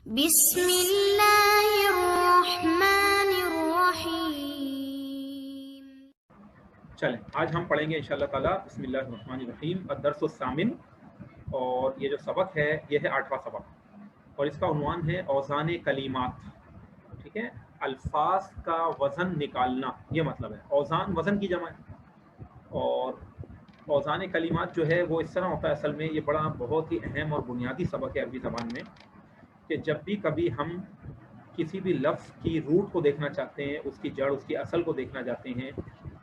बिस्मिल्लाहिर्रहमानिर्रहीम। चलें, आज हम पढ़ेंगे इंशाअल्लाह ताला बिस्मिल्लाहिर्रहमानिर्रहीम अद-दर्सुस सामिन, और ये जो सबक है ये है 8वां सबक, और इसका उन्वान है औज़ान कलीमात। ठीक है, अल्फाज का वज़न निकालना, ये मतलब है। औज़ान वज़न की जमा है, और औज़ान कलीमात जो है वो इस तरह होता है। असल में ये बड़ा बहुत ही अहम और बुनियादी सबक है अरबी ज़बान में, कि जब भी कभी हम किसी भी लफ्ज़ की रूट को देखना चाहते हैं, उसकी जड़, उसकी असल को देखना चाहते हैं,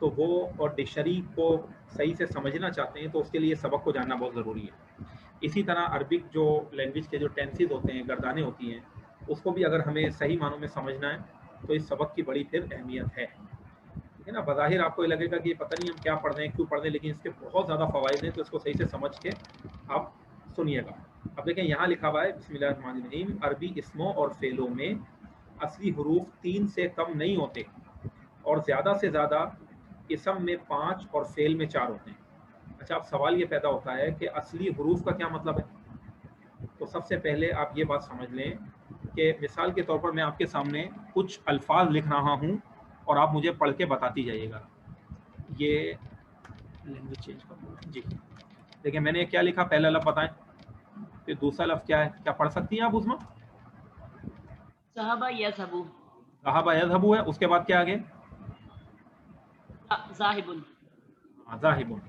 तो वो और डिक्शनरी को सही से समझना चाहते हैं, तो उसके लिए सबक को जानना बहुत ज़रूरी है। इसी तरह अरबिक जो लैंग्वेज के जो टेंसेस होते हैं, गर्दानें होती हैं, उसको भी अगर हमें सही मानों में समझना है तो इस सबक की बड़ी फिर अहमियत है। ठीक है ना, बज़ाहिर आपको ये लगेगा कि पता नहीं हम क्या पढ़ रहे हैं, क्यों पढ़ रहे हैं, लेकिन इसके बहुत ज़्यादा फ़वाइद हैं, तो इसको सही से समझ के आप सुनिएगा। अब देखें, यहाँ लिखा हुआ है बिस्मिल्लाहिर्रहमानिर्रहीम, अरबी इस्मों और फ़ेलों में असली हरूफ 3 से कम नहीं होते, और ज़्यादा से ज़्यादा इसम में 5 और फ़ेल में 4 होते हैं। अच्छा, अब सवाल ये पैदा होता है कि असली हरूफ का क्या मतलब है। तो सबसे पहले आप ये बात समझ लें कि मिसाल के तौर पर मैं आपके सामने कुछ अल्फाज लिख रहा हूँ, और आप मुझे पढ़ के बताती जाइएगा। ये लैंग्वेज चेंज कर जी। देखिए, मैंने क्या लिखा, पहला लफ्ज़ बताएं, फिर दूसरा लफ्ज़ क्या है, क्या पढ़ सकती हैं आप उसमें? ज़हबा यज़हबु। ज़हबा यज़हबु है, उसके बाद क्या आगे? ज़ाहिबुन। ज़ाहिबुन।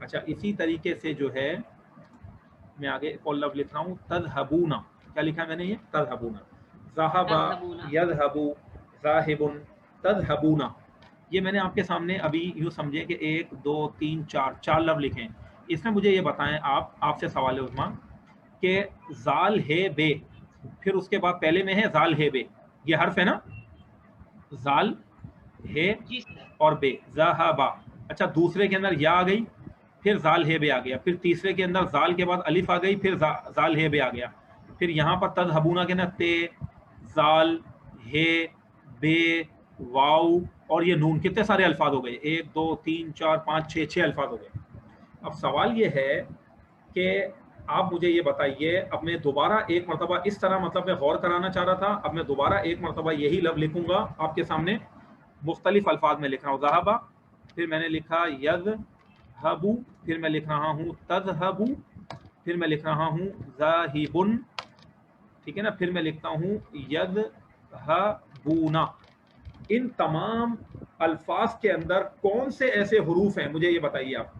अच्छा, इसी तरीके से जो है मैं आगे एक और लफ्ज़ लिख रहा हूँ, तज़हबूना। क्या लिखा है मैंने? ये तज़हबूना। ज़हबा यज़हबु ज़ाहिबुन तज़हबूना। ये मैंने आपके सामने अभी यूँ समझे कि 1 2 3 4 लफ्ज़ लिखे हैं। इसमें मुझे ये बताएं, आपसे सवाल है उस्मा, कि ज़ाल हे बे, फिर उसके बाद पहले में है ज़ाल हे बे, ये हर्फ है ना, ज़ाल हे जी सर। और बे, ज़हबा। अच्छा, दूसरे के अंदर या आ गई, फिर ज़ाल हे बे आ गया, फिर तीसरे के अंदर ज़ाल के बाद अलिफ आ गई, फिर ज़ाल हे बे आ गया, फिर यहाँ पर तज़हबूना के ना ते, ज़ाल हे बे, वाव और ये नून, कितने सारे अल्फाज हो गए, 1 2 3 4 5 6 अल्फाज हो गए। अब सवाल ये है कि आप मुझे ये बताइए, अब मैं दोबारा एक मरतबा इस तरह, मतलब मैं गौर कराना चाह रहा था, अब मैं दोबारा एक मरतबा यही लफ्ज़ लिखूंगा आपके सामने, मुख्तलिफ अल्फाज में लिख रहा हूँ। ज़हबा, फिर मैंने लिखा यज़हबु, फिर मैं लिख रहा हूँ तज़हबु, फिर मैं लिख रहा हूँ ज़ाहिबुन, ठीक है ना, फिर मैं लिखता हूँ यज़हबूना। इन तमाम अल्फाज के अंदर कौन से ऐसे हुरूफ हैं, मुझे ये बताइए आप।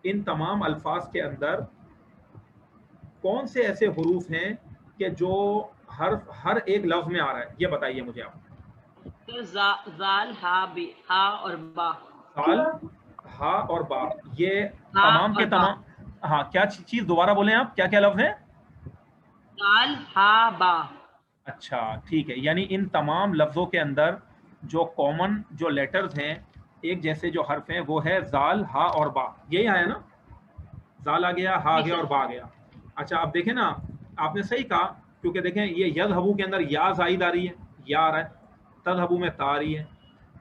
इन तमाम अल्फाज के अंदर कौन से ऐसे हुरूफ हैं कि जो हर एक लफ्ज़ में आ रहा है, ये बताइए मुझे आप। ज़ाल हा बे, हा और बा। ज़ाल हा और बा, ये हा तमाम के और बा। तमाम। हाँ, क्या चीज़ दोबारा बोलें आप, क्या क्या लफ्ज़ हैं? ज़ाल हा बा। अच्छा, ठीक है, यानी इन तमाम लफ्ज़ों के अंदर जो कॉमन जो लेटर्स हैं, एक जैसे जो हर्फ हैं, वो है ज़ाल हा और बा। यही आया ना, ज़ाल आ गया, हा आ जी गया और सर। बा आ गया। अच्छा, अब देखें ना, आपने सही कहा, क्योंकि देखें ये यज़हबू के अंदर या ज़ाइद आ रही है, या आ रहा है, तज़हबू में ता आ रही है,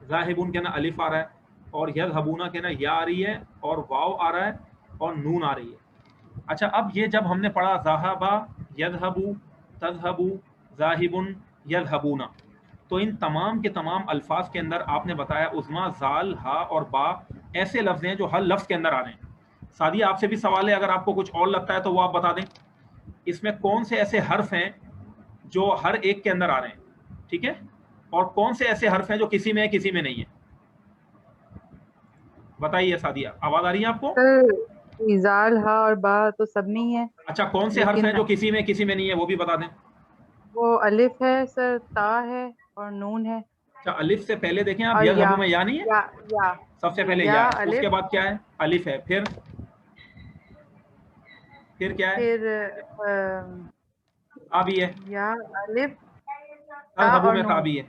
ज़ाहिबुन के ना अलिफ आ रहा है, और यज़हबूना के ना या आ रही है, और वाव आ रहा है, और नून आ रही है। अच्छा, अब ये जब हमने पढ़ा ज़हबा यज़हबू तज़हबू ज़ाहिबुन यज़हबूना, तो इन तमाम के तमाम अल्फाज के अंदर आपने बताया उज़मा, ज़ाल हा और बा ऐसे लफ्ज़ हैं जो हर लफ्ज़ के अंदर आ रहे हैं। सादिया, आपसे भी सवाल है, अगर आपको कुछ और लगता है तो वो आप बता दें, इसमें कौन से ऐसे हर्फ हैं जो हर एक के अंदर आ रहे हैं, ठीक है, और कौन से ऐसे हर्फ हैं जो किसी में है किसी में नहीं है, बताइए सादिया। आवाज़ आ रही है आपको? सर ज़ाल हा और बा तो सब में ही है। अच्छा, कौन से हर्फ हैं जो किसी में नहीं है, वो भी बता दें। वो अलिफ है सर, ता है और नून है। अच्छा, अलिफ से पहले देखें आप, और यज़हबू में या नहीं है, या सबसे पहले या या है, अलिफ, उसके बाद क्या है, अलिफ है, फिर क्या है, फिर ता भी है, या अलिफ, ता तज़हबू और में ता नून। भी है,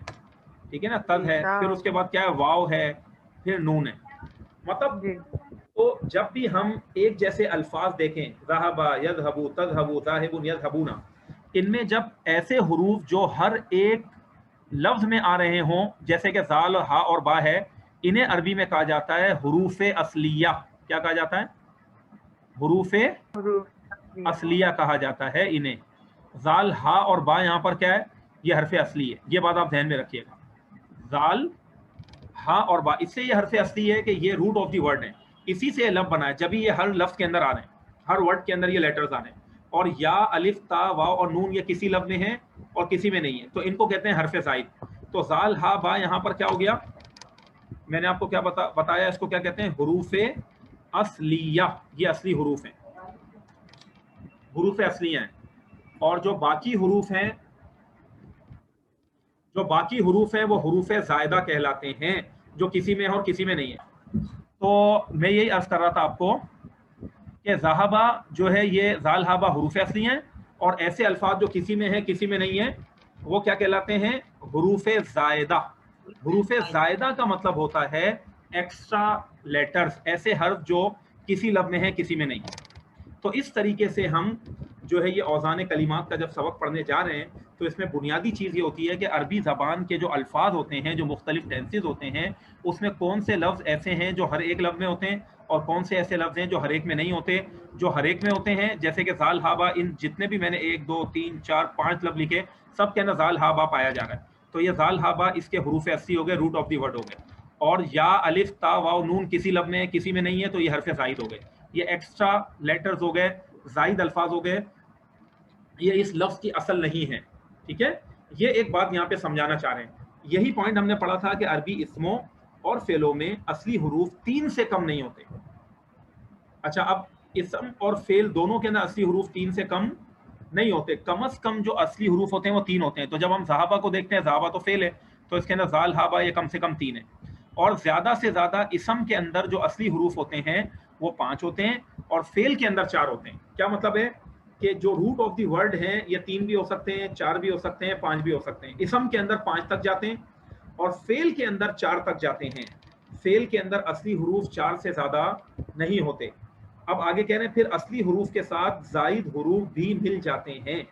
ठीक है ना, तज़ जी, है, ता फिर और उसके बाद क्या है, वाव है, फिर नून है। मतलब, जी तो जब भी हम एक जैसे अल्फाज देखें, ज़हबा यज़हबू तज़हबू ज़ाहिबुन यज़हबूना, इनमें जब ऐसे हुरूफ जो हर एक लफ्ज़ में आ रहे हों, जैसे कि ज़ाल और हा और बा है, इन्हें अरबी में कहा जाता है हुरूफ असलिया। क्या कहा जाता है? हुरूफ हुरूफ असलिया। असलिया कहा जाता है इन्हें, जाल हा और बा यहाँ पर क्या है, ये हरफ असली है, ये बात आप ध्यान में रखिएगा। जाल हा और बा, इससे ये हरफ असली है कि ये रूट ऑफ द वर्ड है, इसी से लफ्ज बना है। जब ये हर लफ्ज के अंदर आ रहे हैं, हर वर्ड के अंदर ये लेटर्स आ रहे हैं, और या अलिफ ता वाव और नून ये किसी लफ्ज में है और किसी में नहीं है, तो इनको कहते हैं हरफ ज़ाइद। तो जाल हा बा यहाँ पर क्या हो गया, मैंने आपको क्या बताया, इसको क्या कहते हैं, हुरूफ असलिया। ये असली हुरूफ हैं, हुरूफ असलिया हैं। और जो बाकी हुरूफ हैं, वो हुरूफ ज़ायदा कहलाते हैं, जो किसी में है और किसी में नहीं है। तो मैं यही अर्ज कर रहा था आपको कि ज़हाबा जो है ये ज़ाल हाबा हुरूफ असली हैं, और ऐसे अल्फाज जो किसी में है किसी में नहीं है वो क्या कहलाते हैं, हुरूफ ज़ायदा। हुरूफ ज़ायदा का मतलब होता है एक्स्ट्रा लेटर्स, ऐसे हर्फ जो किसी लफ्ज़ में है किसी में नहीं है। तो इस तरीके से हम जो है ये औज़ान कलिमात का जब सबक पढ़ने जा रहे हैं, तो इसमें बुनियादी चीज़ ये होती है कि अरबी ज़बान के जो अल्फाज होते हैं, जो मुख्तलिफ टेंसेस होते हैं, उसमें कौन से लफ्ज़ ऐसे हैं जो हर एक लफ्ज़ में होते हैं, और कौन से ऐसे लफ्ज़ हैं जो हर एक में नहीं होते। जो हर एक में होते हैं, जैसे कि ज़ाल हाबा, इन जितने भी मैंने 1 2 3 4 5 लफ्ज़ लिखे, सब के अंदर ज़ाल हाबा पाया जा रहा है। तो ये ज़ाल हाबा इसके हुरूफ असली हो गए, रूट ऑफ दी वर्ड हो गए। और या अलिफ ता वाव नून किसी लफ्ज़ में किसी में नहीं है, तो ये हरफ ज़ाइद हो गए, ये एक्स्ट्रा लेटर्स हो गए, ज़ाइद अल्फाज हो गए, ये इस लफ्ज़ की असल नहीं है। ठीक है, ये एक बात यहाँ पे समझाना चाह रहे हैं। यही पॉइंट हमने पढ़ा था कि अरबी इस्मों और फेलों में असली हुरूफ 3 से कम नहीं होते। अच्छा, अब इस्म और फेल दोनों के अंदर असली हुरूफ 3 से कम नहीं होते। कम अज कम जो असली हुरूफ होते हैं वो 3 होते हैं। तो जब हम ज़हाबा को देखते हैं, ज़हाबा तो फेल है, तो इसके अंदर ज़ाल हाबा ये कम से कम 3 है। और ज़्यादा से ज़्यादा इस्म के अंदर जो असली हुरूफ होते हैं वो 5 होते हैं, और फेल के अंदर 4 होते हैं। क्या मतलब है कि जो रूट ऑफ द वर्ड है ये 3 भी हो सकते हैं, 4 भी हो सकते हैं, 5 भी हो सकते हैं। इस्म के अंदर 5 तक जाते हैं और फेल के अंदर 4 तक जाते हैं। फेल के अंदर असली हुरूफ 4 से ज़्यादा नहीं होते। अब आगे कह रहे हैं, फिर असली हुरूफ के साथ ज़ाइद हुरूफ भी मिल जाते हैं।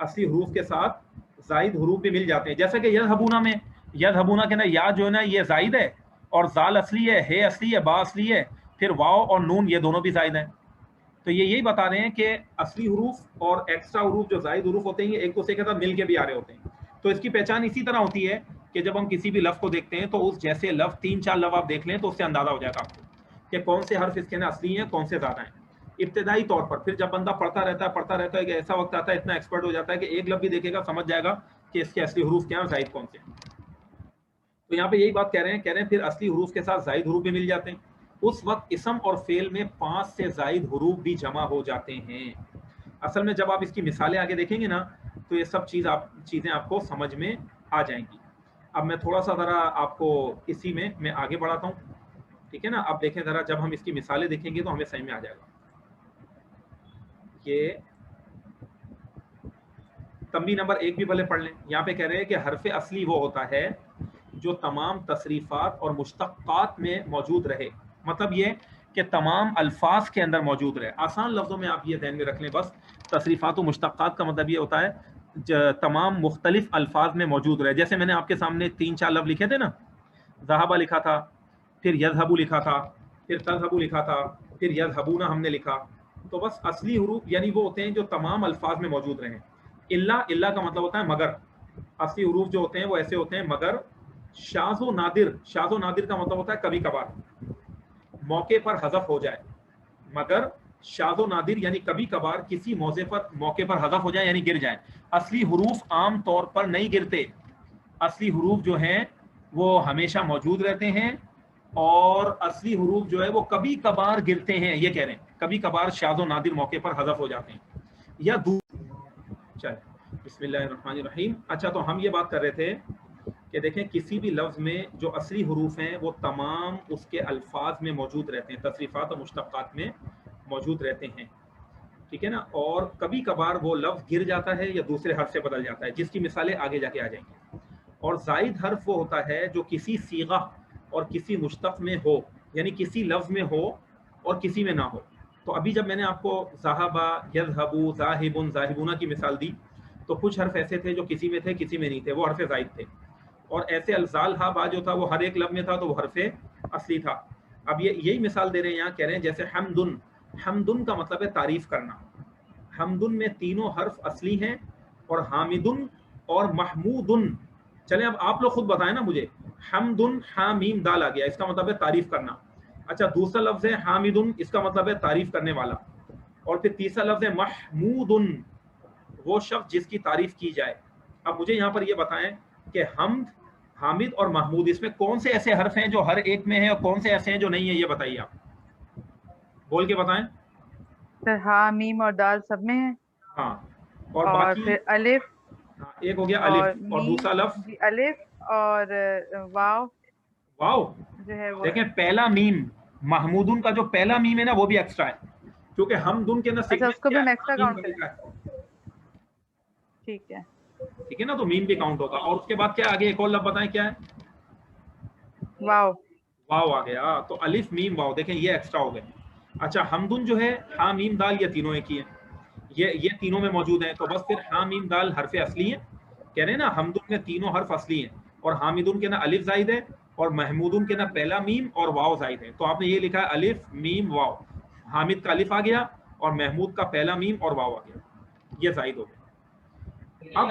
असली हुरूफ के साथ ज़ाइद हुरूफ भी मिल जाते हैं, जैसा कि यज़हबूना में, यज़हबूना के अंदर या जो है ना ये ज़ाइद है, और ज़ाल असली है असली है, बा असली है, फिर वाव और नून ये दोनों भी ज़ाइद हैं। तो ये यही बता रहे हैं कि असली हुरूफ और एक्स्ट्रा हुरूफ जो ज़ाइद हुरूफ होते हैं ये एक दूसरे के साथ मिल के भी आ रहे होते हैं। तो इसकी पहचान इसी तरह होती है कि जब हम किसी भी लफ्ज़ को देखते हैं, तो उस जैसे लफ्ज़ 3-4 लफ्ज़ आप देख लें तो उससे अंदाज़ा हो जाएगा आपको कि कौन से हर्फ इसके अंदर असली हैं, कौन से ज़्यादा हैं इब्तदाई तौर पर। फिर जब बंदा पढ़ता रहता है कि ऐसा वक्त आता है, इतना एक्सपर्ट हो जाता है कि एक लफ्ज़ भी देखेगा समझ जाएगा कि इसके असली हुरूफ क्या हैं और ज़ाइद कौन से हैं। तो यहाँ पे यही बात कह रहे हैं फिर असली हुरूफ के साथ ज़ाइद हुरूफ भी मिल जाते हैं। उस वक्त इसम और फेल में 5 से ज़ाइद हुरूफ भी जमा हो जाते हैं। असल में जब आप इसकी मिसालें आगे देखेंगे ना, तो ये सब चीज़ें आपको समझ में आ जाएंगी। अब मैं थोड़ा सा ज़रा आपको इसी में मैं आगे बढ़ाता हूँ, ठीक है ना। अब देखें ज़रा, जब हम इसकी मिसालें देखेंगे तो हमें समझ में आ जाएगा। ये तंबी नंबर 1 भी भले पढ़ लें। यहाँ पे कह रहे हैं कि हरफ असली वो होता है जो तमाम तसरीफ़ात और मुश्तक़ात में मौजूद रहे। मतलब ये कि तमाम अल्फाज के अंदर मौजूद रहे। आसान लफ्ज़ों में आप ये ध्यान में रख लें बस, तसरीफ़ात और मुश्तक़ात का मतलब ये होता है तमाम मुख्तलिफ अल्फाज में मौजूद रहे। जैसे मैंने आपके सामने 3-4 लफ्ज़ लिखे थे ना, ज़हाबा लिखा था, फिर यज़हबू लिखा था, फिर तज़हबू लिखा था, फिर यज़हबूना हमने लिखा। तो बस असली हुरूफ यानी वो होते हैं जो तमाम अल्फाज में मौजूद रहें। इल्ला का मतलब होता है मगर। असली हुरूफ जो होते हैं वो ऐसे होते हैं मगर। शाज़ो नादिर का मतलब होता है कभी कभार, मौके पर हज़फ हो जाए। मगर शाज़ो नादिर यानी कभी कभार किसी मौके पर हज़फ हो जाए यानी गिर जाए। असली हुरूफ आम तौर पर नहीं गिरते। असली हुरूफ जो हैं वो हमेशा मौजूद रहते हैं, और असली हुरूफ जो है वो कभी कभार गिरते हैं। ये कह रहे हैं कभी कभार शाज़ो नादिर मौके पर हज़फ हो जाते हैं या चलिए बिस्मिल्लाहिर्रहमानिर्रहीम। अच्छा, तो हम ये बात कर रहे थे कि देखें किसी भी लफ्ज़ में जो असली हुरूफ हैं वो तमाम उसके अल्फाज में मौजूद रहते हैं, तसरीफ़ात और मुश्तक़ात में मौजूद रहते हैं, ठीक है ना। और कभी कभार वो लफ्ज़ गिर जाता है या दूसरे हर्फ से बदल जाता है, जिसकी मिसालें आगे जाके आ जाएंगी। और ज़ाइद हर्फ वो होता है जो किसी सीगा और किसी मुश्तक़ में हो, यानी किसी लफ्ज़ में हो और किसी में ना हो। तो अभी जब मैंने आपको ज़हाबा, यज़हबू, ज़ाहिबुन, ज़ाहिबूना की मिसाल दी, तो कुछ हर्फ ऐसे थे जो किसी में थे किसी में नहीं थे, वो हर्फ ज़ाइद थे। और ऐसे अल्ज़ाल हा बा जो था वो हर एक लफ्ज़ में था, तो वो हर्फ असली था। अब ये यही मिसाल दे रहे हैं यहाँ, कह रहे हैं जैसे हमदुन का मतलब है तारीफ़ करना। हमदुन में तीनों हर्फ असली हैं और हामिदुन और महमूदुन। चले अब आप लोग खुद बताएं ना मुझे, हमदुन हा मीम दाल आ गया, इसका मतलब है तारीफ करना। अच्छा, दूसरा लफ्ज है हामिदुन, इसका मतलब है तारीफ करने वाला। और फिर तीसरा लफ्ज है महमूदुन, वो शख्स जिसकी तारीफ की जाए। अब मुझे यहाँ पर ये बताएं कि हमद, हामिद और महमूद, इसमें कौन से ऐसे हर्फ हैं जो हर एक में है और कौन से ऐसे हैं जो नहीं है, ये बताइए आप, बोल के बताएं। सर हा मीम और दाल सब में है। हाँ, और और बाकी, फिर अलिफ हाँ, एक हो गया और अलिफ और मीम। दूसरा लफ्ज जी, अलिफ और वाव वाव। जो है वो है। देखें पहला मीम, महमूदुन का जो पहला मीम है ना वो भी एक्स्ट्रा है, क्योंकि हमदुन के अंदर अच्छा, सीक्वेंस उसको भी क्या है, हम हाँ एक्स्ट्रा मीम काउंट करें। बनेगा है। ठीक है। ठीक है ना, तो मीम भी काउंट होगा। और उसके बाद क्या आगे, एक और लफ्ज बताएं क्या है, वाव। वाव आ गया। तो अलिफ मीम वाव, देखें ये एक्स्ट्रा हो गए। अच्छा, हमदुन जो है हा मीम दाल, ये तीनों एक ही है, ये तीनों में मौजूद हैं। तो बस फिर हा मीम दाल हरफ असली है, कह रहे हैं ना, हमदुन में तीनों हर्फ असली हैं और हामिदुन के ना अलिफ जायद है और महमूदुन के ना पहला मीम और वाव जायद है। तो आपने ये लिखा है अलिफ मीम वाव, हामिद का अलिफ आ गया और महमूद का पहला मीम और वाव आ गया, ये जायद हो गया। अब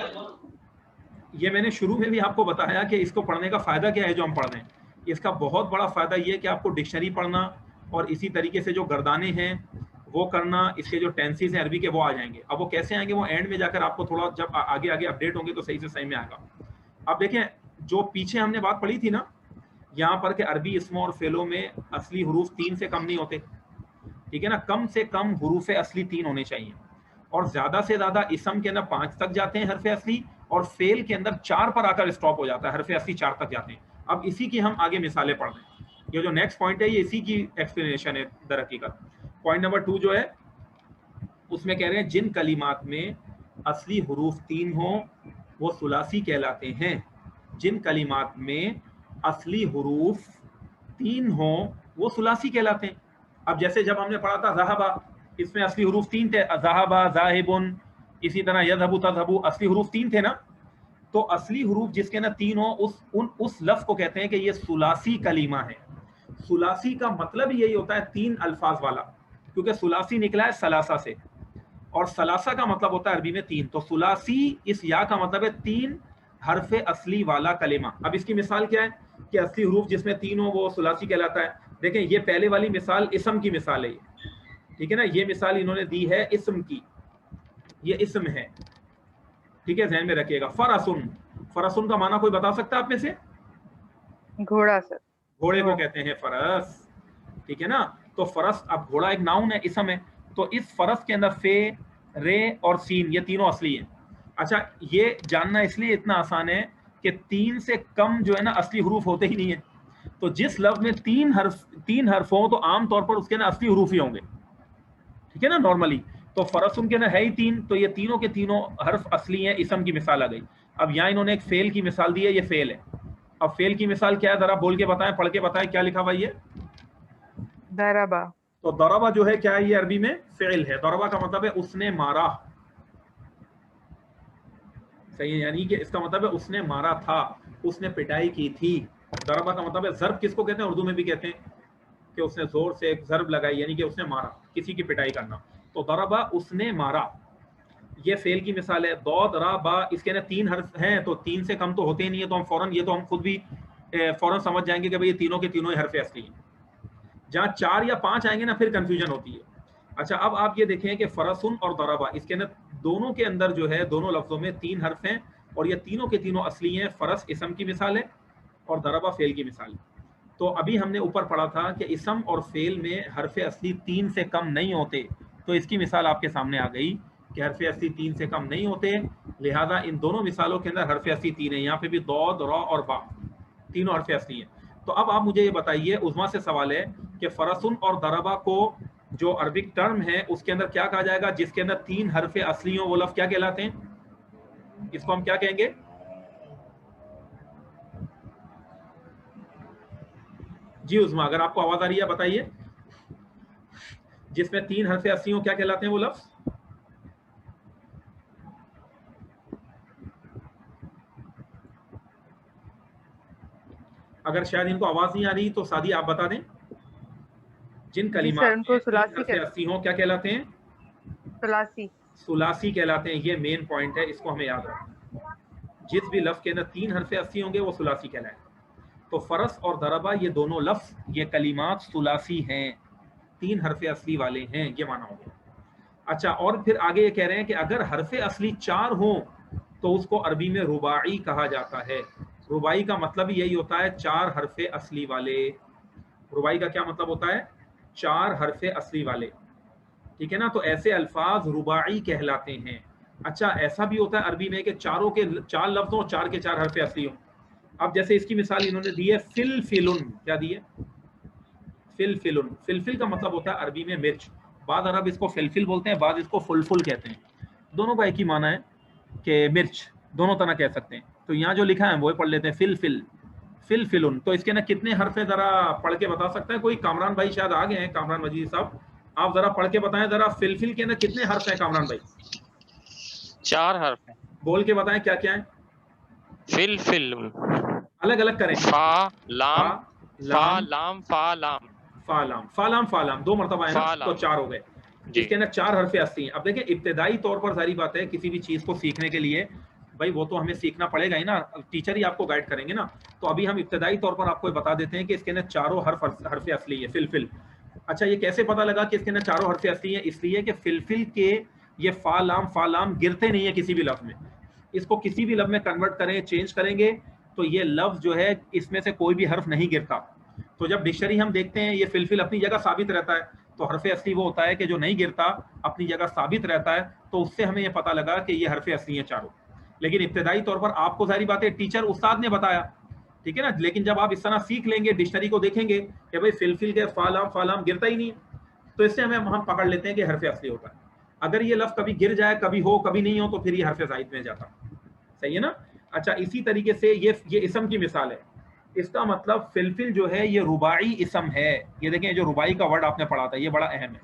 ये मैंने शुरू में भी आपको बताया कि इसको पढ़ने का फ़ायदा क्या है जो हम पढ़ रहे हैं। इसका बहुत बड़ा फ़ायदा ये है कि आपको डिक्शनरी पढ़ना और इसी तरीके से जो गर्दाने हैं वो करना, इसके जो टेंसेस हैं अरबी के वो आ जाएंगे। अब वो कैसे आएंगे, वो एंड में जाकर आपको थोड़ा जब आगे आगे अपडेट होंगे तो सही से सही में आएगा। अब देखें, जो पीछे हमने बात पढ़ी थी ना, यहाँ पर के अरबी इसमों और फेलों में असली हरूफ 3 से कम नहीं होते, ठीक है ना, कम से कम हरूफ असली 3 होने चाहिए और ज्यादा से ज्यादा इसम के अंदर 5 तक जाते हैं हरफ असली, और फेल के अंदर 4 पर आकर स्टॉप हो जाता है, हरफ असली 4 तक जाते हैं। अब इसी की हम आगे मिसालें पढ़ रहे हैं। ये जो नेक्स्ट पॉइंट है ये इसी की एक्सप्लेनेशन है दर हकीकत। पॉइंट नंबर 2 जो है उसमें कह रहे हैं जिन कलिमात में असली हरूफ 3 हो वो सुलासी कहलाते हैं। जिन कलिमात में असली हरूफ 3 हो वो सुलासी कहलाते हैं। अब जैसे जब हमने पढ़ा था ज़हाबा, इसमें असली हरूफ 3 थे, ज़हाबा, ज़ाहिबुन, इसी तरह यज़हबु, तज़हबु, असली हरूफ 3 थे ना। तो असली हरूफ जिसके ना 3 हो उस लफ्ज को कहते हैं कि ये सुलासी कलीमा है। सुलासी का मतलब यही होता है 3 अल्फाज वाला, क्योंकि सुलासी निकला है सलासा से और सलासा का मतलब होता है अरबी में 3। तो सुलासी इस या का मतलब है 3 हरफे असली वाला कलिमा। अब इसकी मिसाल क्या है कि असली हरूफ जिसमें 3 हो वो सुलासी कहलाता है। देखें ये पहले वाली मिसाल इसम की मिसाल है, ठीक है ना, ये मिसाल इन्होंने दी है इसम की, ये इसम है, ठीक है, ध्यान में रखिएगा। फरसुन, फरसुन का माना कोई बता सकता है आप में से? घोड़ा सर। घोड़े को घोड़ा। कहते हैं फरस, ठीक है ना। तो फरस, अब घोड़ा एक नाउन है, इसम है, तो इस फरस के अंदर फे, रे और सीन ये तीनों असली हैं। अच्छा, ये जानना इसलिए इतना आसान है कि 3 से कम जो है ना असली हरूफ होते ही नहीं है। तो जिस लफ्ज में 3 हर्फ हो तो आमतौर पर उसके ना असली हरूफ ही होंगे, ठीक है ना, नॉर्मली। तो फरस उनके ना है ही 3, तो ये तीनों के तीनों हर्फ असली हैं, इसम की मिसाल आ गई। अब यहाँ इन्होंने एक फेल की मिसाल दी है, ये फेल है। अब फेल की मिसाल क्या है, जरा बोल के बताएं, पढ़ के बताएं, क्या लिखा हुआ ये? दरबा। तो दरबा जो है क्या है, ये अरबी में फेल है। दरबा का मतलब है उसने मारा, सही है, यानी कि इसका मतलब है उसने मारा था, उसने पिटाई की थी। दरबा का मतलब है, ज़र्ब किसको कहते हैं, उर्दू में भी कहते हैं कि उसने जोर से एक ज़र्ब लगाई, यानी कि उसने मारा, किसी की पिटाई करना। तो दरबा उसने मारा, ये फेल की मिसाल है। दो दरा बा, इसके ना 3 हर्फ हैं तो 3 से कम तो होते ही नहीं है, तो हम फौरन, ये तो हम खुद भी फौरन समझ जाएंगे कि भाई ये तीनों के तीनों ही हर्फ असली हैं। जहाँ 4 या 5 आएंगे ना फिर कंफ्यूजन होती है। अच्छा, अब आप ये देखें कि फरसुन और दरबा, इसके अंदर दोनों के अंदर जो है दोनों लफ्जों में 3 हर्फ हैं और ये तीनों के तीनों असली हैं। फरस इसम की मिसाल है और दरबा फेल की मिसाल है। तो अभी हमने ऊपर पढ़ा था कि इसम और फेल में हरफ असली 3 से कम नहीं होते, तो इसकी मिसाल आपके सामने आ गई कि हरफ असली 3 से कम नहीं होते, लिहाजा इन दोनों मिसालों के अंदर हरफ असली 3 है। यहाँ पे भी दौद, रा और बा तीनों हरफ असली हैं। तो अब आप मुझे ये बताइए, उज़मा से सवाल है कि फरसुन और दरबा को जो अरबिक टर्म है उसके अंदर क्या कहा जाएगा, जिसके अंदर 3 हरफ असली हो वो लफ्ज़ क्या कहलाते हैं? इसको हम क्या कहेंगे? जी उज़मा, अगर आपको आवाज आ रही है बताइए, जिसमें 3 हरफ असली हो क्या कहलाते हैं वो लफ्ज़? अगर शायद इनको आवाज नहीं आ रही तो सादी आप बता दें। जिन जी सर, कलिमात उनको में 3 सुलासी हरफ असली हो क्या कहलाते हैं? सुलासी। सुलासी कहलाते हैं। ये मेन पॉइंट है, इसको हमें याद रखना। जिस भी लफ्ज के अंदर 3 हरफ असली होंगे वो सुलासी कहलाएगा। तो फरस और दरबा ये दोनों लफ्ज ये कलिमात सुलासी हैं, 3 हरफ असली वाले हैं, ये माना हो गया। अच्छा, और फिर आगे ये कह रहे हैं कि अगर हरफ असली 4 हो तो उसको अरबी में रुबाई कहा जाता है। रुबाई का मतलब यही होता है 4 हरफ असली वाले। रुबाई का क्या मतलब होता है? 4 हरफ असली वाले, ठीक है ना। तो ऐसे अल्फाज रुबाई कहलाते हैं। अच्छा, ऐसा भी होता है अरबी में कि चारों के 4 लफ्ज हो, 4 के 4 हरफ असली हो। अब जैसे इसकी मिसाल इन्होंने दी है फिल फिलुन। क्या दी है? फिल फिलुन। फिलफिल का मतलब होता है अरबी में मिर्च। बाद अरब इसको फिलफिल बोलते हैं, बाद इसको फुलफुल कहते हैं। दोनों का एक ही माना है कि मिर्च, दोनों तरह कह सकते हैं। तो यहाँ जो लिखा है वो पढ़ लेते हैं, फिल फिल फिल फिलुन। तो इसके ना कितने हरफ है जरा पढ़ के बता सकते हैं कोई? कामरान भाई शायद आ गए हैं, कामरान मजीद साहब, आप जरा पढ़ के बताएं जरा, फिलफिल के अंदर कितने हर्फ हैं कामरान भाई? 4 हर्फ हैं। बोल के बताएं क्या क्या है। फिल फिल अलग अलग करें। फा लाम फा लाम लाम फा लाम फालाम फालाम फालाम 2 मरतबा है ना, तो 4 हो गए। इसके अंदर 4 हरफ असली हैं। अब देखें, इब्तिदाई तौर पर सारी बात है, किसी भी चीज को सीखने के लिए भाई वो तो हमें सीखना पड़ेगा ही ना, टीचर ही आपको गाइड करेंगे ना। तो अभी हम इब्तिदाई तौर पर आपको बता देते हैं कि इसके अंदर चारों हरफ असली है, फिलफिल। अच्छा, ये कैसे पता लगा कि इसके अंदर चारों हरफ असली है? इसलिए कि फिलफिल के ये फालाम गिरते नहीं है किसी भी लफ्ज में। इसको किसी भी लफ्ज में कन्वर्ट करें, चेंज करेंगे तो ये लफ्ज जो है इसमें से कोई भी हर्फ नहीं गिरता। तो जब डिक्शनरी हम देखते हैं ये फिलफिल अपनी जगह साबित रहता है, तो हरफ असली वो होता है कि जो नहीं गिरता, अपनी जगह साबित रहता है। तो उससे हमें ये पता लगा कि ये हरफ असली है चारों। लेकिन इब्तिदाई तौर पर आपको सारी बातें टीचर उस्ताद ने बताया, ठीक है ना। लेकिन जब आप इस तरह सीख लेंगे, डिक्शनरी को देखेंगे कि भाई फिलफिल के फालाम गिरता ही नहीं, तो इससे हम पकड़ लेते हैं कि हरफ असली होता है। अगर ये लफ्ज कभी गिर जाए, कभी हो कभी नहीं हो, तो फिर ये हरफ ज़ाइद में जाता। सही है ना। अच्छा, इसी तरीके से ये इसम की मिसाल है। इसका मतलब फिलफिल जो है ये रुबाई इसम है। ये देखें, जो रुबाई का वर्ड आपने पढ़ा था ये बड़ा अहम है।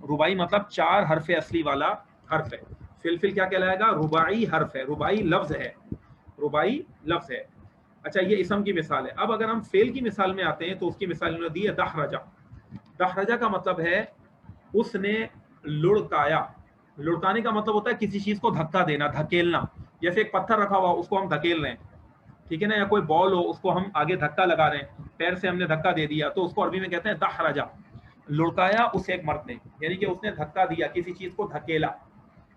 रुबाई मतलब 4 हरफ असली वाला हर्फ है। फिलफिल क्या कहलाएगा? रुबाई हर्फ है, रुबाई लफ्ज है, रुबाई लफ्ज है। अच्छा, ये इसम की मिसाल है। अब अगर हम फेल की मिसाल में आते हैं तो उसकी मिसाल इन्होंने दी है दहरजा। दहरजा का मतलब है उसने लुढ़काया। लुढ़काने का मतलब होता है किसी चीज को धक्का देना, धकेलना। जैसे एक पत्थर रखा हुआ उसको हम धकेल रहे हैं, ठीक है ना, या कोई बॉल हो उसको हम आगे धक्का लगा रहे हैं, पैर से हमने धक्का दे दिया, तो उसको अरबी में कहते हैं दहरजा। लुढ़काया उसे एक मर्द ने, यानी कि उसने धक्का दिया, किसी चीज को धकेला।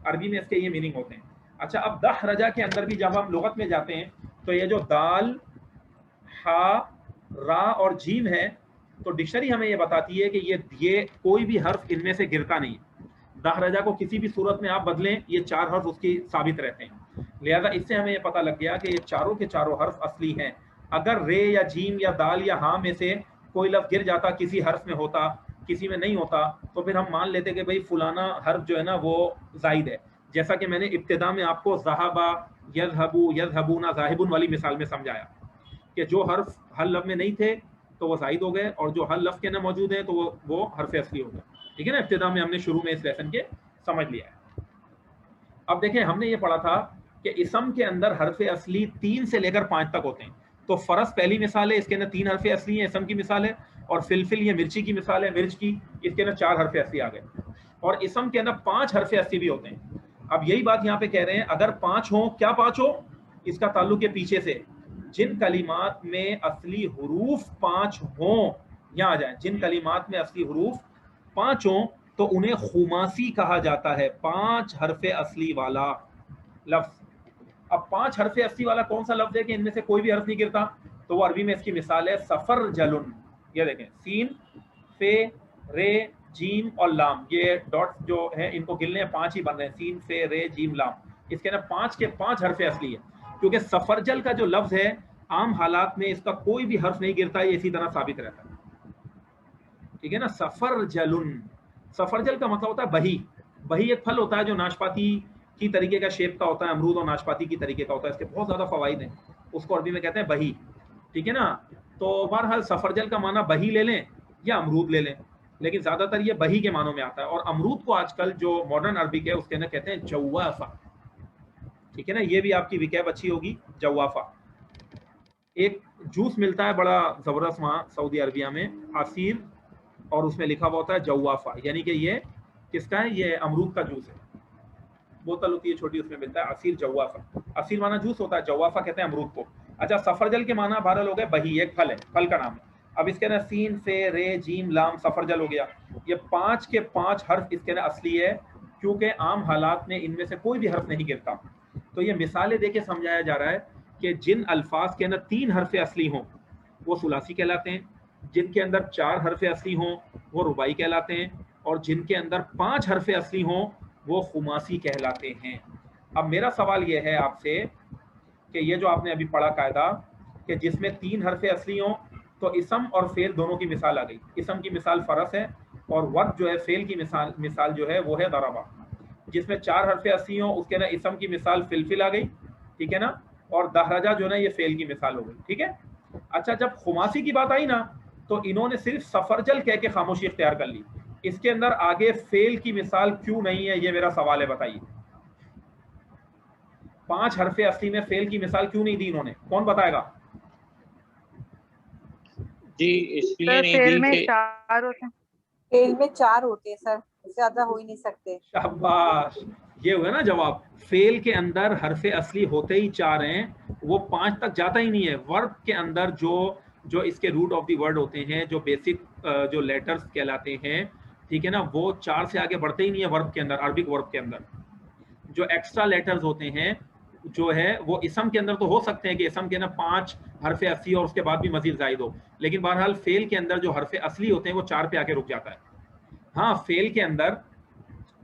अरबी में इसके ये मीनिंग होते हैं। अच्छा, अब दहरजा के अंदर भी जब हम लुगत में जाते हैं तो ये जो दाल, हा, रा और जीम है, तो डिक्शनरी हमें ये बताती है कि ये कोई भी हर्फ इनमें से गिरता नहीं। दहरजा को किसी भी सूरत में आप बदलें, ये 4 हर्फ उसकी साबित रहते हैं। लिहाजा इससे हमें ये पता लग गया कि ये चारों के चारों हर्फ असली हैं। अगर रे या जीम या दाल या हा में से कोई लफ्ज गिर जाता, किसी हर्फ में होता, किसी में नहीं होता, तो फिर हम मान लेते कि भाई फुलाना हर्फ जो है ना वो जायद है। जैसा कि मैंने इब्तिदा में आपको ज़हाबा, यज़हबू, यज़हबूना, ज़ाहिबुन वाली मिसाल में समझाया कि जो हर्फ हर लफ्ज में नहीं थे तो वो जायद हो गए, और जो हर लफ्ज के अंदर मौजूद है तो वो हर्फ असली हो गए। ठीक है ना। इब्तिदा में हमने शुरू में इस लेसन के समझ लिया है। अब देखें, हमने ये पढ़ा था कि इसम के अंदर हरफ असली 3 से लेकर 5 तक होते हैं। तो फरस पहली मिसाल है, इसके अंदर 3 हरफ असली हैं, इसम की मिसाल है। और फिलफिल ये मिर्ची की मिसाल है, मिर्च की, इसके अंदर 4 हरफ असली आ गए। और इसम के अंदर 5 हरफ असली भी होते हैं। अब यही बात यहाँ पे कह रहे हैं, अगर 5 हो, क्या 5 हो? इसका ताल्लुक है पीछे से, जिन कलिमात में असली हुरूफ 5 हों, यहाँ आ जाए, जिन कलिमात में असली हुरूफ 5 हों तो उन्हें खुमासी कहा जाता है, 5 हरफे असली वाला लफ्ज। अब 5 हरफे असली वाला कौन सा लफ्ज है कि इनमें से कोई भी हर्फ नहीं गिरता? तो वो अरबी में इसकी मिसाल है सफर जलुन। ये देखें, सीन, फे, रे, जीम और लाम, ये डॉट्स जो है इनको गिनने 5 ही बन रहे हैं, सीन, फे, रे, जीम, लाम। इसके ना 5 के 5 हरफे असली है, क्योंकि सफरजल का जो लफ्ज है आम हालात में इसका कोई भी हर्फ नहीं गिरता, ये इसी तरह साबित रहता है। ठीक है ना। सफर जलुन, सफरजल का मतलब होता है बही। बही एक फल होता है जो नाशपाती की तरीके का शेप का होता है, अमरूद और नाशपाती की तरीके का होता है, इसके बहुत ज़्यादा फ़वाइद हैं, उसको अरबी में कहते हैं बही। ठीक है ना। तो बहरहाल सफरजल का माना बही ले लें या अमरूद ले लें, लेकिन ज़्यादातर ये बही के मानों में आता है। और अमरूद को आजकल जो मॉडर्न अरबिक है उसके अंदर कहते हैं जवाफा। ठीक है ना, ये भी आपकी विकैब अच्छी होगी, जवाफा। एक जूस मिलता है बड़ा ज़बरदस्त वहाँ सऊदी अरबिया में, आसीर, और उसमें लिखा हुआ होता है जवाफा, यानी कि ये किसका है? ये अमरूद का जूस है। बोतल होती है छोटी, उसमें मिलता है। असीर जवाफा, असीर माना जूस होता है, जवाफा कहते हैं अमरूद को। अच्छा, सफरजल के माना बहरहाल हो गए बही, एक फल है, फल का नाम है। अब इसके ना सीन फे रे जीम लाम सफरजल हो गया। ये 5 के 5 हर्फ इसके ना असली है, क्योंकि आम हालात में इनमें से कोई भी हर्फ नहीं गिरता। तो ये मिसालें देके समझाया जा रहा है कि जिन अल्फाज के अंदर 3 हर्फ असली हों वो सुलासी कहलाते हैं, जिनके अंदर 4 हर्फ असली हों वो रुबाई कहलाते हैं, और जिनके अंदर 5 हर्फ असली हों वो खुमासी कहलाते हैं। अब मेरा सवाल ये है आपसे कि ये जो आपने अभी पढ़ा कायदा कि जिसमें 3 हर्फ असली हों तो इसम और फेल दोनों की मिसाल आ गई। इसम की मिसाल फरस है और वर्क जो है फेल की मिसाल जो है वो है दरबा। जिसमें 4 हर्फ असली हों उसके ना इसम की मिसाल फिलफिल आ गई, ठीक है ना, और दहराजा जो है ना ये फेल की मिसाल हो गई, ठीक है। अच्छा, जब खुमासी की बात आई ना तो इन्होंने सिर्फ सफरजल कह के खामोशी इख्तियार कर ली। इसके अंदर आगे फेल की मिसाल क्यों नहीं है, ये मेरा सवाल है, बताइए। 5 हर्फ असली में फेल की मिसाल क्यों नहीं दी इन्होंने, कौन बताएगा? जी इसलिए सर नहीं फेल दी में कि 4 होते हैं। फेल में 4 होते हैं सर, ज्यादा हो ही नहीं सकते। शाबाश, ये हुआ ना जवाब। फेल के अंदर हरफे असली होते ही 4 हैं, वो 5 तक जाता ही नहीं है। वर्ब के अंदर जो इसके रूट ऑफ द वर्ड होते हैं, जो बेसिक जो लेटर्स कहलाते हैं, ठीक है ना, वो 4 से आगे बढ़ते ही नहीं है वर्ब के अंदर। अरबिक वर्ब के अंदर जो एक्स्ट्रा लेटर्स होते हैं जो है वो इसम के अंदर तो हो सकते हैं कि इसम के ना 5 हरफे असली और उसके बाद भी मजीद जायद हो, लेकिन बहरहाल फेल के अंदर जो हरफे असली होते हैं वो 4 पे आके रुक जाता है। हाँ, फेल के अंदर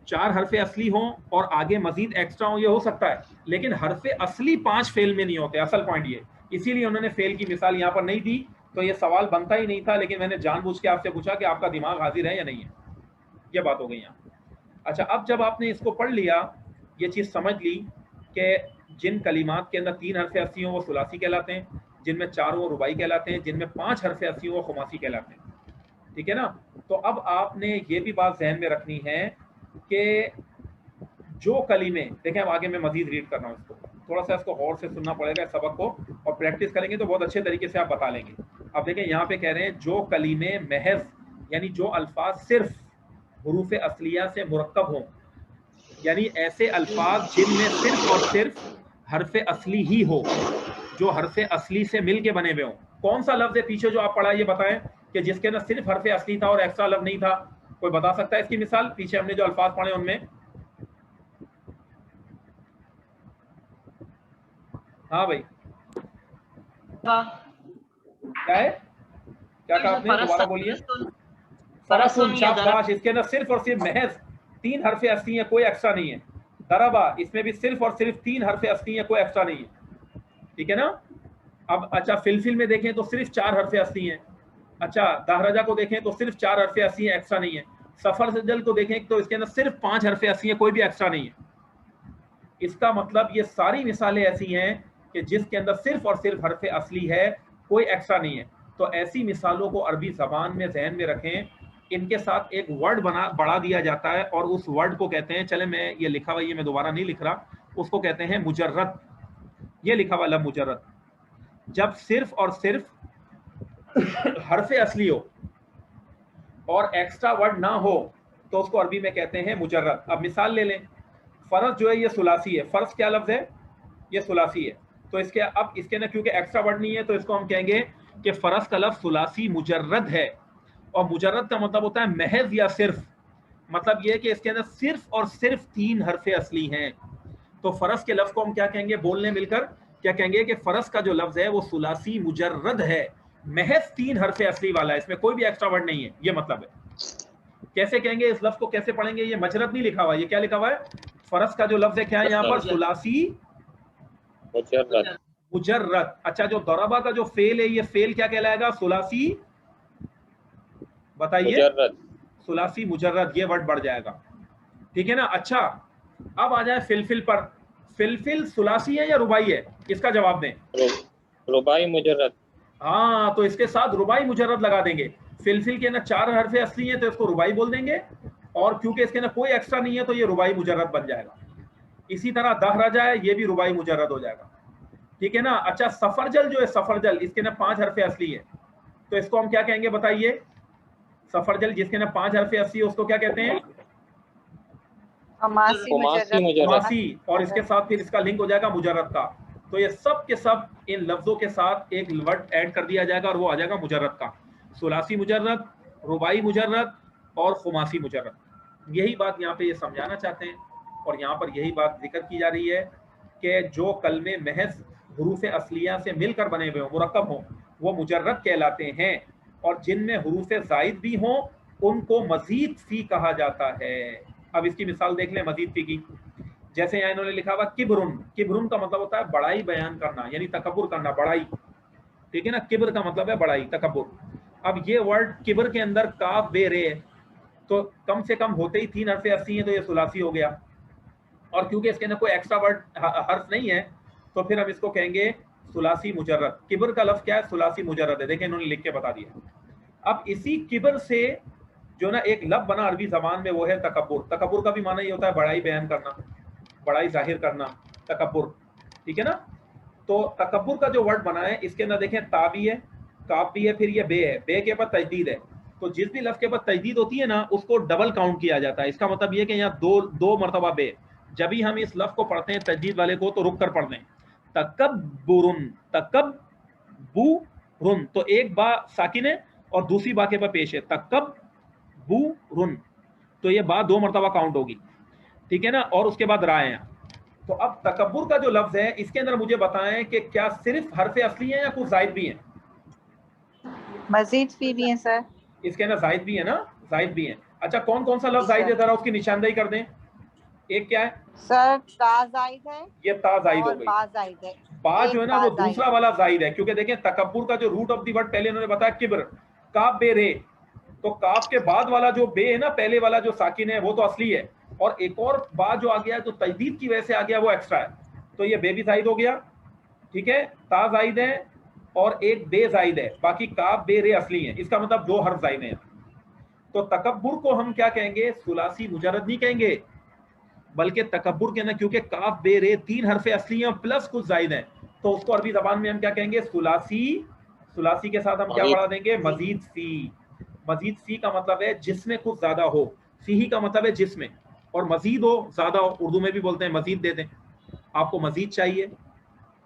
4 हरफे असली हों और आगे मजीद एक्स्ट्रा हो, ये हो सकता है, लेकिन हरफे असली 5 फेल में नहीं होते। असल पॉइंट ये, इसीलिए उन्होंने फेल की मिसाल यहाँ पर नहीं दी। तो ये सवाल बनता ही नहीं था, लेकिन मैंने जानबूझ के आपसे पूछा कि आपका दिमाग हाजिर है या नहीं है। ये बात हो गई यहाँ। अच्छा, अब जब आपने इसको पढ़ लिया, ये चीज़ समझ ली कि जिन कलिमात के अंदर 3 हरफे असली हों वो सुलासी कहलाते हैं, जिनमें 4 वो रुबाई कहलाते हैं, जिनमें 5 हरफे असली हों वो खुमासी कहलाते हैं, ठीक है ना। तो अब आपने ये भी बात जहन में रखनी है कि जो कलीमे, देखें अब आगे मैं मजीद रीड कर रहा हूँ, इसको थोड़ा सा इसको गौर से सुनना पड़ेगा सबक को, और प्रैक्टिस करेंगे तो बहुत अच्छे तरीके से आप बता लेंगे। अब देखें यहाँ पे कह रहे हैं जो कलीमे महज, यानी जो अल्फाज सिर्फ हुरूफ असलिया से मुरक्कब हों, यानी ऐसे अल्फाज जिनमें सिर्फ और सिर्फ हरफ असली ही हो, जो हरफ असली से मिल के बने हुए हों। कौन सा लफ्ज है पीछे जो आप पढ़ा, ये बताएं कि जिसके अंदर सिर्फ हरफ असली था और एक्स्ट्रा लफ्ज नहीं था। कोई बता सकता है इसकी मिसाल? पीछे हमने जो अल्फाज पढ़े उनमें। हाँ भाई, क्या है, क्या कहा आपने, दोबारा बोलिए। फरसुन, शाबाश। इसके अंदर सिर्फ और सिर्फ महज 3 हरफे असली हैं, कोई एक्स्ट्रा नहीं है। दरबा, इसमें भी सिर्फ और सिर्फ 3 हरफे असली हैं, कोई एक्स्ट्रा नहीं है, ठीक है ना। अब अच्छा, फिलफिल में देखें तो सिर्फ 4 हरफे असली हैं। अच्छा, दहराजा को देखें तो सिर्फ 4 हरफे असली हैं, एक्स्ट्रा नहीं है। सफरजल को देखें तो इसके अंदर सिर्फ 5 हरफे असली हैं, कोई भी एक्स्ट्रा नहीं है। इसका मतलब ये सारी मिसालें ऐसी हैं कि जिसके अंदर सिर्फ और सिर्फ हरफे असली है, कोई एक्स्ट्रा नहीं है। तो ऐसी मिसालों को अरबी ज़बान में जहन में रखें। इनके साथ एक वर्ड बढ़ा दिया जाता है और उस वर्ड को कहते हैं, चले मैं ये लिखा हुआ, ये मैं दोबारा नहीं लिख रहा, उसको कहते हैं मुजर्रद। ये लिखा हुआ लफ्ज़ मुजर्रद। जब सिर्फ और सिर्फ हरफे असली हो और एक्स्ट्रा वर्ड ना हो तो उसको अरबी में कहते हैं मुजर्रद। अब मिसाल ले लें, फर्ज जो है ये सुलासी है। फर्ज क्या लफ्ज़ है? ये सुलासी है। तो इसके अब इसके ना क्योंकि एक्स्ट्रा वर्ड नहीं है तो इसको हम कहेंगे कि फर्ज का लफ्ज़ सुलासी मुजर्रद है। और मुजर्रद का मतलब होता है महज या सिर्फ, मतलब ये है कि इसके अंदर सिर्फ और सिर्फ 3 हरफे असली हैं। तो फरस के लफ्ज़ को हम क्या कहेंगे, बोलने मिलकर क्या कहेंगे कि फरस का जो लफ्ज़ है वो सुलासी मुजर्रद है, महज 3 हरफे असली वाला है, इसमें कोई भी एक्स्ट्रा वर्ड नहीं है, ये मतलब है। कैसे कहेंगे इस लफ्ज़ को, कैसे पढ़ेंगे? ये मजरद नहीं लिखा हुआ, ये क्या लिखा हुआ है? फरस का जो लफ्ज़ है क्या है यहाँ पर? सुलासी मुजर्रद। अच्छा, जो दरबा का जो फेल है, ये फेल क्या कहलाएगा? सुलासी, बताइए, सुलासी मुजर्रद, ये वर्ड बढ़ जाएगा, ठीक है ना। अच्छा, अब आ जाए फिलफिल पर। फिलफिल सुलासी है या रुबाई है? इसका जवाब दें। रुबाई मुजर्रद। हाँ, तो इसके साथ रुबाई मुजर्रद लगा देंगे। फिलफिल के ना 4 हरफे असली हैं तो इसको रुबाई बोल देंगे, और क्योंकि इसके ना कोई एक्स्ट्रा नहीं है तो ये रुबाई मुजर्रद बन जाएगा। इसी तरह दहराजा है, ये भी रुबाई मुजर्रद हो जाएगा, ठीक है ना। अच्छा, सफरजल जो है, सफरजल, इसके ना 5 हरफे असली है तो इसको हम क्या कहेंगे, बताइए? सफरजल जिसके ना 5 हरफे असली है उसको क्या कहते हैं? हमासी खुमासी मुजर्रद मुजर्रद खुमासी, और इसके साथ फिर इसका लिंक हो जाएगा मुजर्रद का। तो ये सब के सब इन लफ्जों के साथ एक वर्ड ऐड कर दिया जाएगा और वो आ जाएगा मुजर्रद का। सुलासी मुजर्रद, रुबाई मुजर्रद और खुमासी मुजर्रद। यही बात यहाँ पे ये समझाना चाहते हैं और यहाँ पर यही बात जिक्र की जा रही है कि जो कलमे महज हुरूफ असलिया से मिलकर बने हुए हों, मुरक्कब हों, वो मुजर्रद कहलाते हैं, और जिनमें हुरूफ ज़ाइद भी हों उनको मजीद फी कहा जाता है। अब इसकी मिसाल देख लें मजीद फी की। जैसे यहाँ इन्होंने लिखा हुआ किब्रुन, किब्रुन का मतलब होता है बड़ाई बयान करना, यानी तकब्बुर करना, बड़ाई, ठीक है ना। किब्र का मतलब है बड़ाई, तकब्बुर। अब ये वर्ड किब्र के अंदर काफ बे रे, तो कम से कम होते ही 3 हर्फ असली हैं, तो ये सुलासी हो गया। और क्योंकि इसके अंदर कोई एक्स्ट्रा वर्ड हर्फ नहीं है तो फिर हम इसको कहेंगे सुलासी मुजर्रद। किब्र का लफ्ज क्या है? सुलासी मुजर्रद है। देखें इन्होंने लिख के बता दिया। अब इसी किब्र से जो ना एक लफ्ज बना अरबी जबान में, वो है तकब्बुर। तकब्बुर का भी माना ये होता है बड़ाई बयान करना, बड़ाई जाहिर करना, तकब्बुर, ठीक है ना। तो तकब्बुर का जो वर्ड बना है इसके अंदर देखें ता भी है, काफ भी है, फिर ये बे है, बे के ऊपर तजदीद है। तो जिस भी लफ्ज के ऊपर तजदीद होती है ना उसको डबल काउंट किया जाता है। इसका मतलब ये कि यहाँ दो मरतबा बे। जब भी हम इस लफ्ज को पढ़ते हैं तजदीद वाले को तो रुक कर पढ़ते हैं, तकब्बुरुन, तकब्बुरुन, तो एक बा साकिन है और दूसरी बा के ऊपर पेश है, तकब्बुरुन, तो ये बा 2 मरतबा काउंट होगी, ठीक है ना। और उसके बाद रा है। तो अब तकब्बुर का जो लफ्ज है इसके अंदर मुझे बताएं कि क्या सिर्फ हरफ असली है या कुछ जायद भी हैं? मजीद फी भी है सर। इसके अंदर जायद भी है ना, जायद भी है। अच्छा कौन कौन सा लफ्ज जायद है, जरा उसकी निशानदेही कर दें। एक क्या है सर? ता जायद है ये ता जायद हो और गई। बा जायद है। बा जो है ना वो बा दूसरा वाला जायद है, क्योंकि देखें तकब्बुर का जो रूट ऑफ द वर्ड पहले इन्होंने बताया किब्र, काफ बे रे, तो काफ के बाद वाला जो बे है ना, पहले वाला जो साकिन है वो तो असली है, और एक और बा जो आ गया जो तजदीद की वजह से आ गया वो एक्स्ट्रा है, तो ये बे भी जायद हो गया, ठीक है। ता जायद है और एक बे जायद है, बाकी काफ बे रे असली है। इसका मतलब 2 हर्फ जायद हैं। तो तकब्बुर को हम क्या कहेंगे? सुलासी मुजर्रद नहीं कहेंगे, बल्कि तकब्बुर के ना, क्योंकि काफ बे रे 3 हरफे असली हैं प्लस कुछ जायद हैं, तो उसको अरबी जबान में हम क्या कहेंगे? सुलासी। सुलासी के साथ हम क्या बढ़ा देंगे? मजीद फी। मजीद फी का मतलब है जिसमें कुछ ज्यादा हो, फी का मतलब है जिसमें, और मजीद हो, ज्यादा हो, उर्दू में भी बोलते हैं मजीद दे दें, आपको मजीद चाहिए,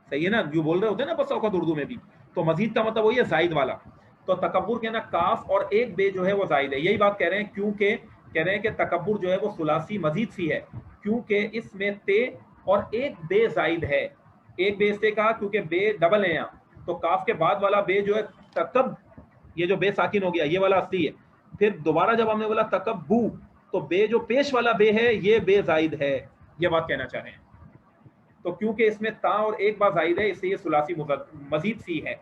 सही है ना, जो बोल रहे होते हैं ना बस औकत उर्दू में भी, तो मजीद का मतलब वही है जायद वाला। तो तकब्बुर के ना काफ और एक बे जो है वो जायद है, यही बात कह रहे हैं, क्योंकि कह रहे हैं कि तकब्बुर जो है वो सुलासी मजीद फी है, क्योंकि इसमें ते और एक बे जायद है। एक बे से कहा क्योंकि बे डबल है यहाँ, तो काफ के बाद वाला बे जो है तकब, ये जो बे साकिन हो गया ये वाला असली है। फिर दोबारा जब हमने बोला तकब्बू, तो बे जो पेश वाला बे है ये बे जायद है, ये बात कहना चाह रहे हैं। तो क्योंकि इसमें ता और एक बार जायद है इसलिए सुलासी मजीद फी है।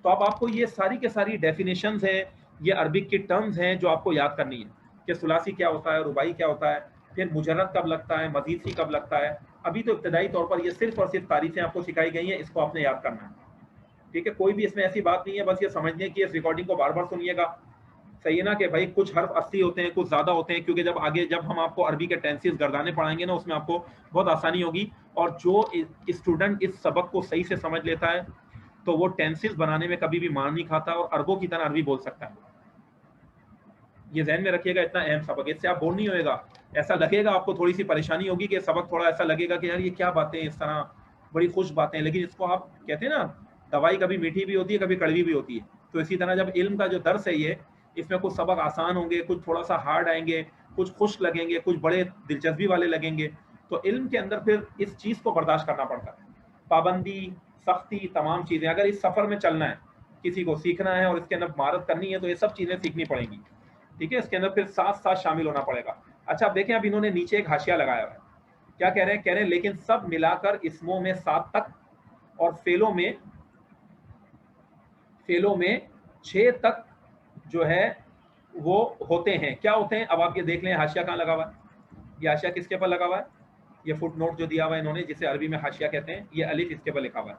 तो अब आपको ये सारी के सारी डेफिनेशंस हैं, ये अरबिक की टर्म्स हैं जो आपको याद करनी है कि सुलासी क्या होता है, रुबाई क्या होता है, फिर मुजर्रद कब लगता है, मजीद फी कब लगता है। अभी तो इब्तदाई तौर पर ये सिर्फ और सिर्फ तारीफें आपको सिखाई गई हैं, इसको आपने याद करना है, ठीक है। कोई भी इसमें ऐसी बात नहीं है, बस ये समझने की इस रिकॉर्डिंग को बार बार सुनिएगा, सही है ना, कि भाई कुछ हर्फ असली होते हैं, कुछ ज़्यादा होते हैं, क्योंकि जब आगे जब हम आपको अरबी के टेंसेस गर्दाने पढ़ाएंगे ना उसमें आपको बहुत आसानी होगी, और जो स्टूडेंट इस सबक को सही से समझ लेता है तो वो टेंसेस बनाने में कभी भी मार नहीं खाता और अरबों की तरह अरबी बोल सकता है। ये ध्यान में रखिएगा, इतना अहम सबक, इससे आप बोर नहीं होएगा। ऐसा लगेगा आपको थोड़ी सी परेशानी होगी कि सबक थोड़ा ऐसा लगेगा कि यार ये क्या बातें इस तरह, बड़ी खुश बातें, लेकिन इसको आप कहते हैं ना दवाई कभी मीठी भी होती है कभी कड़वी भी होती है, तो इसी तरह जब इल्म का जो दर्स है ये, इसमें कुछ सबक आसान होंगे, कुछ थोड़ा सा हार्ड आएंगे, कुछ खुश लगेंगे, कुछ बड़े दिलचस्पी वाले लगेंगे। तो इल्म के अंदर फिर इस चीज़ को बर्दाश्त करना पड़ता है, पाबंदी, सख्ती, तमाम चीज़ें। अगर इस सफ़र में चलना है, किसी को सीखना है और इसके अंदर महारत करनी है, तो ये सब चीज़ें सीखनी पड़ेंगी, ठीक है। इसके अंदर फिर साथ साथ शामिल होना पड़ेगा। अच्छा अब देखें, अब इन्होंने नीचे एक हाशिया लगाया हुआ है, क्या कह रहे हैं? कह रहे हैं लेकिन सब मिलाकर इसमों में 7 तक और फेलों में 6 तक जो है वो होते हैं। क्या होते हैं? अब आप ये देख लें, हाशिया कहाँ लगा हुआ है, ये हाशिया किसके पर लगा हुआ है? ये फुट नोट जो दिया हुआ है इन्होंने, जिसे अरबी में हाशिया कहते हैं, ये अलिफ इसके पर लिखा हुआ है,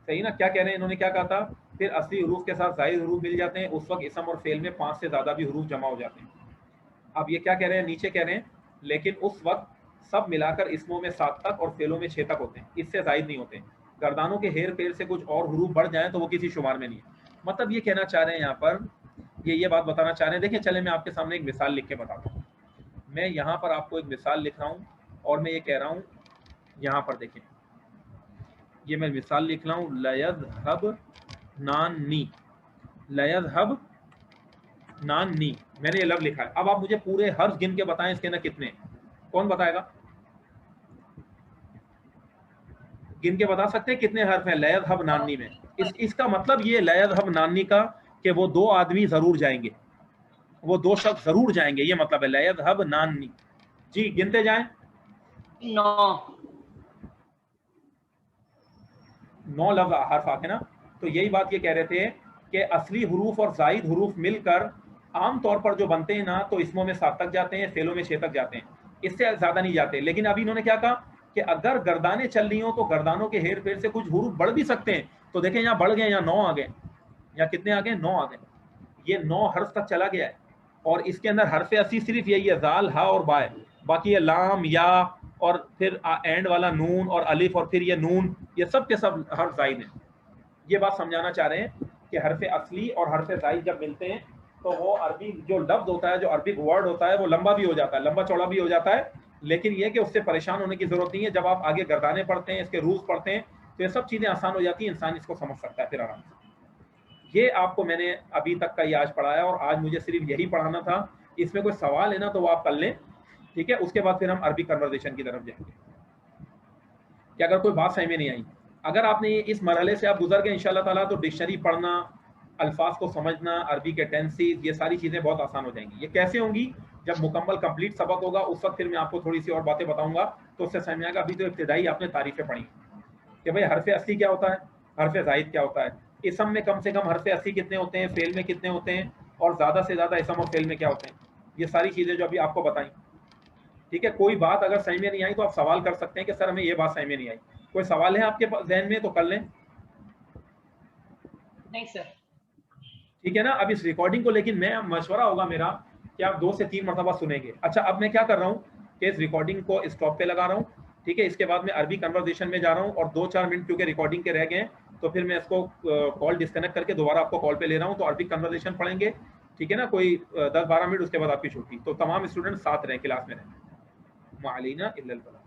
सही ना। क्या कह रहे हैं इन्होंने, क्या कहा था? फिर असली हरूफ के साथ जायद हरूफ मिल जाते हैं, उस वक्त इसम और फेल में 5 से ज़्यादा भी हरूफ जमा हो जाते हैं। अब ये क्या कह रहे हैं, नीचे कह रहे हैं लेकिन उस वक्त सब मिलाकर इसमों में 7 तक और फेलों में 6 तक होते हैं, इससे जायद नहीं होते। गर्दानों के हेर फेर से कुछ और हरूफ बढ़ जाएं तो वो किसी शुमार में नहीं है। मतलब ये कहना चाह रहे हैं यहाँ पर, ये बात बताना चाह रहे हैं। देखिए चले मैं आपके सामने एक मिसाल लिख के बताता हूँ। मैं यहाँ पर आपको एक मिसाल लिख रहा हूँ और मैं ये कह रहा हूँ, यहाँ पर देखें, ये मैं मिसाल लिख रहा हूँ, लयज़हब नानी, लयज़हब नानी, मैंने ये लफ्ज़ लिखा है। अब आप मुझे पूरे हर्फ गिन के बताएं इसके अंदर कितने हैं। कौन बताएगा? गिन के बता सकते हैं कितने हर्फ हैं लयज़हब नानी में? इसका मतलब ये लयज़हब नानी का कि वो दो आदमी जरूर जाएंगे, वो दो शख्स जरूर जाएंगे, ये मतलब है लयज़हब नानी। जी गिनते जाएं। 9 लफ्ज हर्फ आते ना। तो यही बात ये कह रहे थे कि असली हुरूफ और जायद हुरूफ मिलकर आम तौर पर जो बनते हैं ना, तो इसमों में 7 तक जाते हैं, फेलों में 6 तक जाते हैं, इससे ज्यादा नहीं जाते। लेकिन अभी इन्होंने क्या कहा कि अगर गर्दानें चल रही हो तो गर्दानों के हेर फेर से कुछ हुरूफ बढ़ भी सकते हैं। तो देखें यहाँ बढ़ गए, यहाँ 9 आ गए, या कितने आ गए? 9 आ गए। ये 9 हर्फ तक चला गया है और इसके अंदर हर्फ असली सिर्फ यही है, जाल, हा और बाय। बाकी ये लाम, या और फिर एंड वाला नून और अलिफ और फिर ये नून, ये सब के सब हर्फ जायद हैं। ये बात समझाना चाह रहे हैं कि हर्फ असली और हर्फ जायद जब मिलते हैं तो वो अरबी जो लफ्ज होता है, जो अरबिक वर्ड होता है, वो लंबा भी हो जाता है, लंबा चौड़ा भी हो जाता है। लेकिन ये कि उससे परेशान होने की जरूरत नहीं है। जब आप आगे गर्दाने पढ़ते हैं, इसके रूल्स पढ़ते हैं, तो ये सब चीज़ें आसान हो जाती हैं, इंसान इसको समझ सकता है फिर आराम से। ये आपको मैंने अभी तक का ये आज पढ़ाया और आज मुझे सिर्फ यही पढ़ाना था। इसमें कोई सवाल है ना तो वो आप कर लें, ठीक है? उसके बाद फिर हम अरबी कन्वर्सेशन की तरफ जाएंगे कि अगर कोई बात समझ में नहीं आई, अगर आपने इस मरहले से आप गुजर गए इंशाल्लाह ताला, तो डिक्शनरी पढ़ना, अल्फाज को समझना, अरबी के टेंसेस, ये सारी चीज़ें बहुत आसान हो जाएंगी। ये कैसे होंगी? जब मुकम्मल कंप्लीट सबक होगा उस वक्त फिर मैं आपको थोड़ी सी और बातें बताऊंगा, तो उससे समझ में आएगा। अभी तो इब्तिदाई आपने तारीफें पढ़ी कि भाई हरफ असली क्या होता है, हरफ जायद क्या होता है, इसम में कम से कम हरफ असली कितने होते हैं, फेल में कितने होते हैं, और ज़्यादा से ज़्यादा इसम और फेल में क्या होते हैं। ये सारी चीज़ें जो अभी आपको बताई, ठीक है? कोई बात अगर समझ में नहीं आई तो आप सवाल कर सकते हैं कि सर हमें ये बात समझ में नहीं आई। कोई सवाल है आपके जहन में तो कर लें। नहीं सर। ठीक है ना? अब इस रिकॉर्डिंग को लेकिन मैं मशवरा होगा मेरा कि आप 2 से 3 मरतबा सुनेंगे। अच्छा, अब मैं क्या कर रहा हूँ कि इस रिकॉर्डिंग को स्टॉप पे लगा रहा हूँ, ठीक है? इसके बाद मैं अरबी कन्वर्सेशन में जा रहा हूँ और 2-4 मिनट क्योंकि रिकॉर्डिंग के रह गए हैं, तो फिर मैं इसको कॉल डिस्कनेक्ट करके दोबारा आपको कॉल पे ले रहा हूँ। तो अरबी कन्वर्सेशन पढ़ेंगे, ठीक है ना? कोई 10-12 मिनट, उसके बाद आपकी छुट्टी। तो तमाम स्टूडेंट साथ रहें, क्लास में रहें। माअलैना इल्लल बलाग।